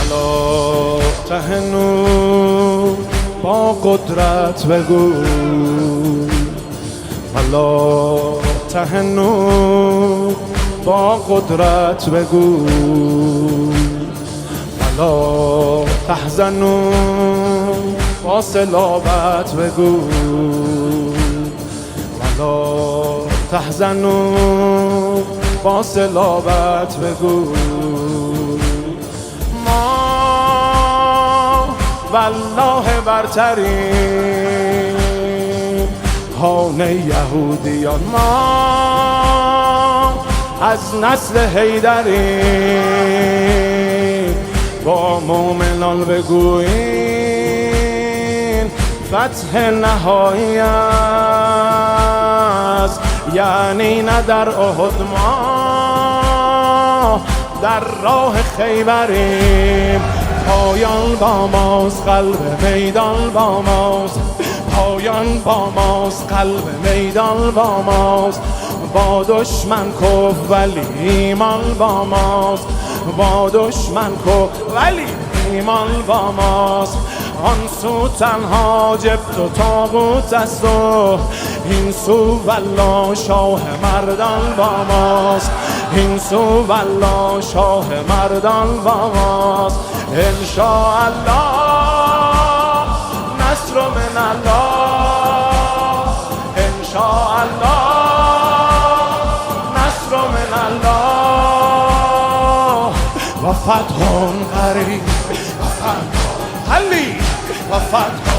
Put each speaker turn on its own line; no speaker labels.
ولا تهنوا با قدرت بگو ولا تهنوا با قدرت بگو ولا تحزنوا با صلابت بگو ولا تحزنوا با صلابت بگو ما والله برتریم هان یهودیان ما از نسل حیدریم با مومنان بگوییم فتح نهایی است یعنی نه در احد ما در راه خیبریم پایان با ماست قلب میدان با ماست پایان با ماست قلب میدان با ماست با دشمن کف ولی ایمان با ماست با دشمن کف ولی ایمان با ماست آن سو تنها جبت و طاغوت است و این سو والله شاه مردان با ماست این سو والله شاه مردان با ماست انشاءالله نصر من الله انشاءالله نصر من الله و فتح قریب و فتح حلی و فتح